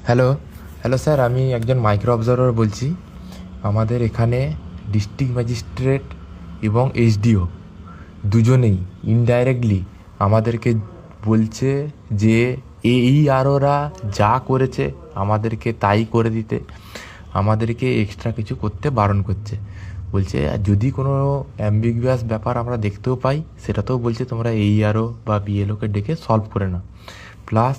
Hello hello sir, আমি একজন micro observer বলছি। আমাদের এখানে ডিস্ট্রিক্ট ম্যাজিস্ট্রেট এবং এসডিও দুজনেই ইনডাইরেক্টলি আমাদেরকে বলছে যে AEROরা যা করেছে আমাদেরকে তাই করে দিতে, আমাদেরকে এক্সট্রা কিছু করতে বারণ করছে। বলছে যদি কোনো অ্যাম্বিগুয়াস ব্যাপার আমরা দেখতেও পাই, সেটাতেও বলছে তোমরা AERO বা BLOকে ডেকে সলভ করে নাও। প্লাস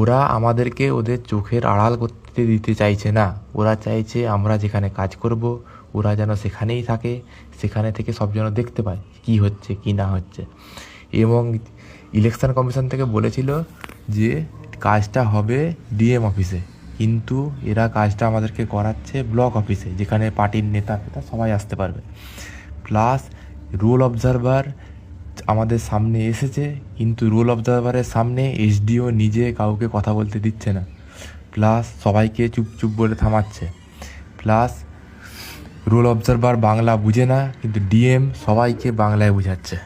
ওরা আমাদেরকে ওদের চোখের আড়াল করতে দিতে চাইছে না। ওরা চাইছে আমরা যেখানে কাজ করব ওরা যেন সেখানেই থাকে, সেখানে থেকে সব যেন দেখতে পায় কী হচ্ছে কী না হচ্ছে। এবং ইলেকশন কমিশন থেকে বলেছিল যে কাজটা হবে DM অফিসে, কিন্তু এরা কাজটা আমাদেরকে করাচ্ছে ব্লক অফিসে, যেখানে পার্টির নেতা ফেতা সবাই আসতে পারবে। প্লাস রুল অবজারভার আমাদের সামনে এসেছে, কিন্তু রুল অবজারভারের সামনে SDO নিজে কাউকে কথা বলতে দিচ্ছে না। প্লাস সবাইকে চুপ চুপ বলে থামাচ্ছে। প্লাস রুল অবজারভার বাংলা বুঝে না, কিন্তু DM সবাইকে বাংলায় বোঝাচ্ছে।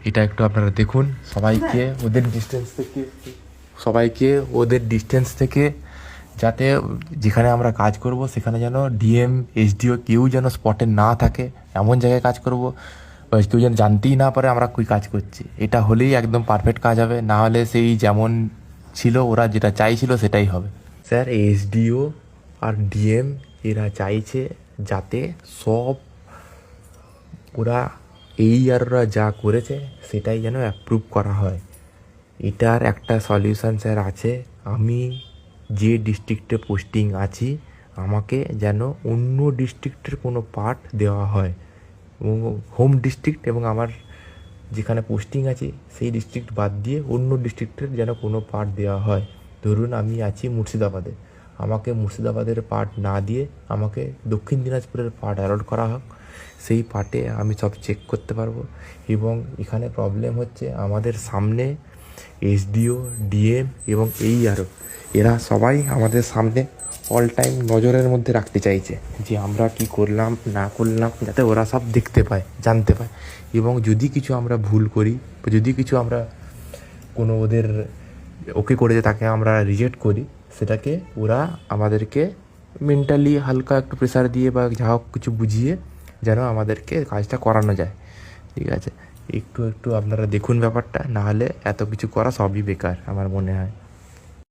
এটা একটু আপনারা দেখুন। সবাইকে ওদের ডিস্টেন্স থেকে যাতে যেখানে আমরা কাজ করব সেখানে যেন DM SDO কেউ যেন স্পটে না থাকে, এমন জায়গায় কাজ করব কেউ যেন জানতেই না পারে আমরা কী কাজ করছি। এটা হলেই একদম পারফেক্ট কাজ হবে, না হলে সেই যেমন ছিল ওরা যেটা চাইছিল সেটাই হবে। স্যার, SDO আর DM এরা চাইছে যাতে সব ওরা AEROরা যা করেছে সেটাই যেন অ্যাপ্রুভ করা হয়। এটার একটা সলিউশন স্যার আছে। আমি যে ডিস্ট্রিক্টে পোস্টিং আছি আমাকে যেন অন্য ডিস্ট্রিক্টের কোনো পার্ট দেওয়া হয়, এবং হোম ডিস্ট্রিক্ট এবং আমার যেখানে পোস্টিং আছে সেই ডিস্ট্রিক্ট বাদ দিয়ে অন্য ডিস্ট্রিক্টের যেন কোনো পার্ট দেওয়া হয়। ধরুন আমি আছি মুর্শিদাবাদে, আমাকে মুর্শিদাবাদের পার্ট না দিয়ে আমাকে দক্ষিণ দিনাজপুরের পার্ট অ্যালট করা হোক। সেই পার্টে আমি সব চেক করতে পারবো। এবং এখানে প্রবলেম হচ্ছে আমাদের সামনে SDO, DM এবং AERO এরা সবাই আমাদের সামনে অল টাইম নজরের মধ্যে রাখতে চাইছে যে আমরা কি করলাম না করলাম, যাতে ওরা সব দেখতে পায়, জানতে পায়। এবং যদি কিছু আমরা ভুল করি বা যদি কিছু আমরা কোনো ওদের ওকে করেছে তাকে আমরা রিজেক্ট করি, সেটাকে ওরা আমাদেরকে মেন্টালি হালকা একটু প্রেশার দিয়ে বা যা হোক কিছু বুঝিয়ে যেন আমাদেরকে কাজটা করানো যায়। ঠিক আছে, একটু একটু আপনারা দেখুন ব্যাপারটা, নাহলে এত কিছু করা সবই বেকার আমার মনে হয়।